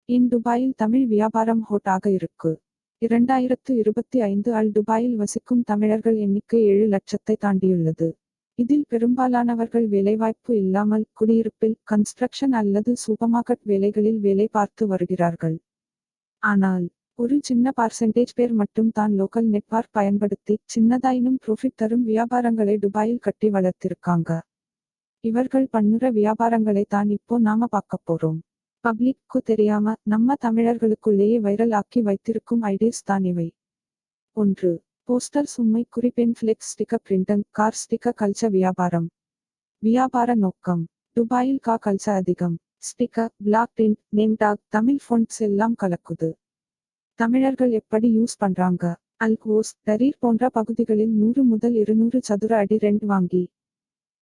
ஏன் துபாயில் தமிழ் வியாபாரம் ஹோட் ஆக இருக்கு? 2025 ஆல் துபாயில் வசிக்கும் தமிழர்கள் எண்ணிக்கை 7 லட்சத்தை தாண்டியுள்ளது. இதில் பெரும்பாலானவர்கள் வேலைவாய்ப்பு இல்லாமல் குடியிருப்பில், கன்ஸ்ட்ரக்ஷன் அல்லது சூப்பர்மார்க்கெட் வேலைகளில் வேலை பார்த்து வருகிறார்கள். ஆனால், ஒரு சின்ன பர்சன்டேஜ் பேர் மட்டும் தான் லோக்கல் நெட்வொர்க் பயன்படுத்தி சின்னதாயினும் ப்ராஃபிட் தரும் வியாபாரங்களை துபாயில் கட்டி வளர்த்திருக்காங்க. இவர்கள் பண்ணுற வியாபாரங்களை தான் இப்போ நாம பார்க்க போறோம். பப்ளிக்கு தெரியாம நம்ம தமிழர்களுக்குள்ளேயே வைரல் ஆக்கி வைத்திருக்கும் ஐடியாஸ் தான் இவை. 1. போஸ்டர் சும்மை குறிப்பெண் flex sticker printing car sticker culture வியாபாரம். வியாபார நோக்கம்: துபாயில் கல்ச்சர் அதிகம். Sticker, block print, name tag, Tamil fonts எல்லாம் கலக்குது. தமிழர்கள் எப்படி யூஸ் பண்றாங்க? அல்கோஸ், டரீர் போன்ற பகுதிகளில் 100 முதல் 200 சதுர அடி ரெண்ட் வாங்கி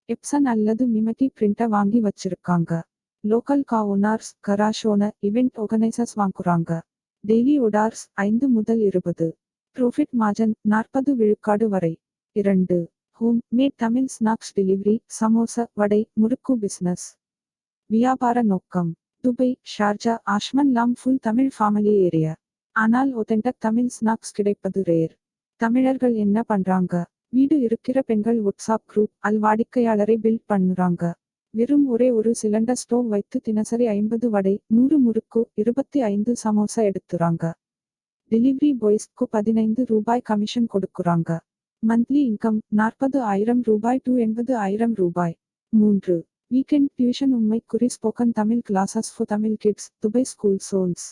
எப்சன் அல்லது மிமகி பிரிண்டர் வாங்கி வச்சிருக்காங்க. Local owners, garage owner, event organisers வாங்குறாங்க. டெய்லி ஆர்டர்ஸ் 5 முதல் 20. ப்ராஃபிட் மார்ஜின் 40 விழுக்காடு வரை. 2. Home made Tamil snacks delivery, samosa, vada, murukku business. வியாபார நோக்கம்: துபை, ஷார்ஜா, ஆஷ்மன் லாம் ஃபுல் தமிழ் ஃபேமிலி ஏரியா. ஆனால் ஒத்தென்டிக் தமிழ் ஸ்நாக்ஸ் கிடைப்பது ரேர். தமிழர்கள் என்ன பண்றாங்க? வீடு இருக்கிற பெண்கள் வாட்ஸ்அப் குரூப் அல் வாடிக்கையாளரை பில்ட் பண்ணுறாங்க. வெறும் ஒரே ஒரு சிலிண்டர் ஸ்டோவ் வைத்து தினசரி 50 வடை, 100 முறுக்கு, 25 சமோசா எடுத்துறாங்க. டெலிவரி பாய்ஸ்க்கு 15 ரூபாய் கமிஷன் கொடுக்குறாங்க. மந்த்லி இன்கம் 40,000 ரூபாய் டு 80,000 ரூபாய். 3. வீக்கெண்ட் டியூஷன் உண்மை குறி spoken Tamil classes for Tamil kids, Dubai school zones.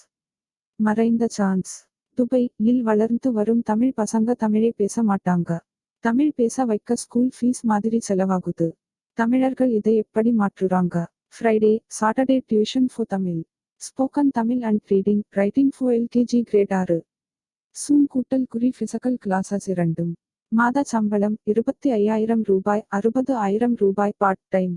மறைந்த சான்ஸ்: துபை இல் வளர்ந்து வரும் தமிழ் பசங்க தமிழே பேச மாட்டாங்க. தமிழ் பேச வைக்க ஸ்கூல் ஃபீஸ் மாதிரி செலவாகுது. தமிழர்கள் இதை எப்படி மாற்றுறாங்க? Friday, Saturday tuition for Tamil. Spoken Tamil and reading, writing for LKG grade 6. Zoom கூட்டல் குறி பிசிக்கல் கிளாஸஸ் 2. மாத சம்பளம் 25,000 ரூபாய், 60,000 ரூபாய் part time.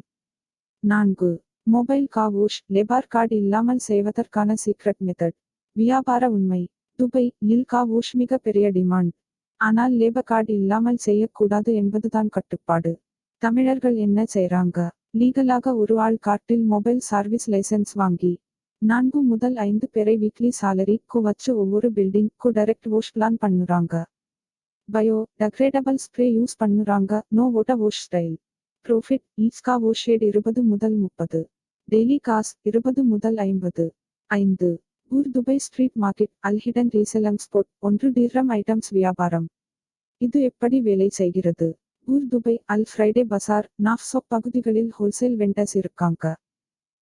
4. Mobile wash, labour card இல்லாமல் செய்வதற்கான சீக்ரெட் மெத்தட். வியாபார உண்மை: துபை இல் வாஷ் மிக பெரிய டிமாண்ட். ஆனால் லேபர் கார்டு இல்லாமல் செய்யக்கூடாது என்பதுதான் கட்டுப்பாடு. தமிழர்கள் என்ன செய்றாங்க? லீகலாக ஒரு ஆள் கார்ட்டில் மொபைல் சர்வீஸ் லைசென்ஸ் வாங்கி 4 முதல் 5 பேரை வீக்லி சாலரி வச்சு ஒவ்வொரு பில்டிங் டைரக்ட் வாஷ் பிளான் பண்ணுறாங்க. பயோ டெக்ரேடபிள் ஸ்ப்ரே யூஸ் பண்ணுறாங்க. No water wash style. Profit: each wash ஷேட் 20 முதல் 30. டெய்லி காஸ் 20 முதல் 50. 5. துபை ஸ்ட்ரீட் மார்க்கெட் அல் ஹிடன் ரீசெல்லிங் ஸ்பாட் 1 டிர்ஹம் ஐட்டம்ஸ் வியாபாரம். இது எப்படி வேலை செய்கிறது? துபை அல் ஃப்ரைடே பசார், நாஃப்சோக் பகுதிகளில் ஹோல்சேல் வெண்டர்ஸ் இருக்காங்க.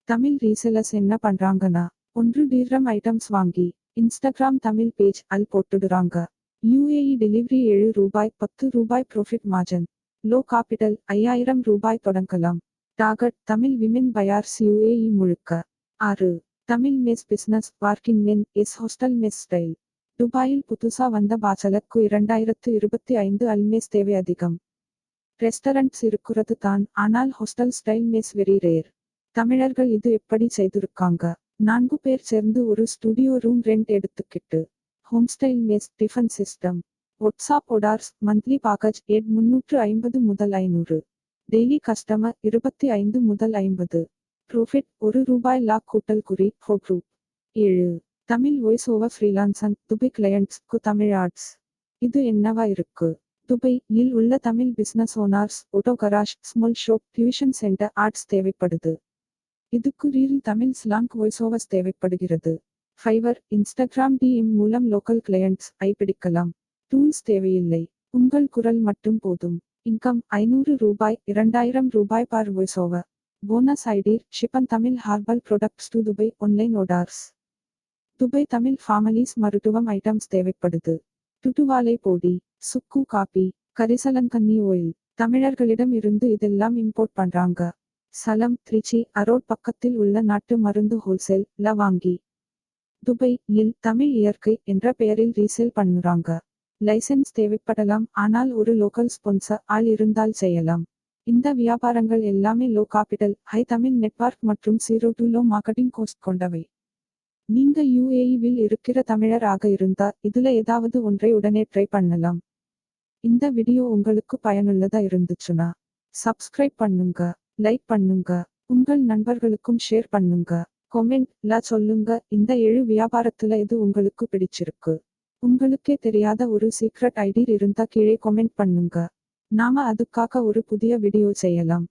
தமிழ் ரீசெல்லர்ஸ் என்ன பண்றாங்கன்னா, 1 டிர்ஹம் ஐட்டம்ஸ் வாங்கி இன்ஸ்டாகிராம் தமிழ் பேஜ் அல் போட்டுடுறாங்க. UAE டெலிவரி 7 ரூபாய், 10 ரூபாய் ப்ராஃபிட் மார்ஜின். லோ காபிட்டல் 5,000 ரூபாய் தொடங்கலாம். டார்கெட்: தமிழ் விமென் பயார்ஸ் UAE முழுக்க. 6. தமிழ் மெஸ் பிசினஸ், பார்க்கிங் மென் எஸ் ஹோஸ்டல் மெஸ் ஸ்டைல். துபாயில் புதுசா வந்த பாச்சலருக்கு 2025 அல் மெஸ் தேவை அதிகம். ரெஸ்டாரண்ட்ஸ் இருக்கிறது தான், ஆனால் hostel style mess very rare. தமிழர்கள் இது எப்படி செய்திருக்காங்க? 4 பேர் சேர்ந்து ஒரு ஸ்டுடியோ ரூம் ரெண்ட் எடுத்துக்கிட்டு home style mess, tiffin system. WhatsApp orders, monthly package, 350 முதல் 500. டெய்லி கஸ்டமர் 25 முதல் 50. ப்ராஃபிட்: 1 ரூபாய் லாக் கூட்டல் குறி four group. 7. Tamil voice over ஃப்ரீலான்சன், துபை கிளையண்ட்ஸ்க்கு தமிழ் ஆட்ஸ். இது என்னவா இருக்கு? துபை இல் உள்ள Tamil business owners, auto garage, small shop, tuition centre ads தேவைப்படுது. இதுக்கு real Tamil slang voice overs தேவைப்படுகிறது. ஃபைவர், இன்ஸ்டாகிராம் DM மூலம் லோக்கல் கிளையண்ட்ஸ் ஐ பிடிக்கலாம். டூல்ஸ் தேவையில்லை, உங்கள் குரல் மட்டும் போதும். இன்கம்: 500 ரூபாய், 2,000 ரூபாய் per voice over. Bonus ID: shipping Tamil herbal products to Dubai online orders. Dubai Tamil families மருத்துவம் ஐட்டம்ஸ் தேவைப்படுது. துட்டுவாலை பொடி, சுக்கு காபி, கரிசலங்கண்ணி ஆயில். தமிழர்களிடம் இருந்து இதெல்லாம் இம்போர்ட் பண்றாங்க. சலம், திருச்சி, அரோட் பக்கத்தில் உள்ள நாட்டு மருந்து ஹோல்சேல் ல வாங்கி துபை இல் தமிழ் இயற்கை என்ற பெயரில் ரீசேல் பண்ணுறாங்க. லைசென்ஸ் தேவைப்படலாம், ஆனால் ஒரு லோக்கல் ஸ்பான்சர் ஆள் இருந்தால் செய்யலாம். இந்த வியாபாரங்கள் எல்லாமே low Kapital, high Tamil network மற்றும் 0 to low மார்க்கெட்டிங் காஸ்ட் கொண்டவை. நீங்க UAE-வில் இருக்கிற தமிழர் ஆக இருந்தா இதுல ஏதாவது ஒன்றை உடனே ட்ரை பண்ணலாம். இந்த வீடியோ உங்களுக்கு பயனுள்ளதா இருந்துச்சுன்னா சப்ஸ்கிரைப் பண்ணுங்க, லைக் பண்ணுங்க, உங்கள் நண்பர்களுக்கும் ஷேர் பண்ணுங்க. கொமெண்ட்ல சொல்லுங்க. இந்த 7 வியாபாரத்துல எது உங்களுக்கு பிடிச்சிருக்கு? உங்களுக்கே தெரியாத ஒரு சீக்ரெட் ஐடி இருந்தா கீழே கொமெண்ட் பண்ணுங்க. நாம அதுக்காக ஒரு புதிய வீடியோ செய்யலாம்.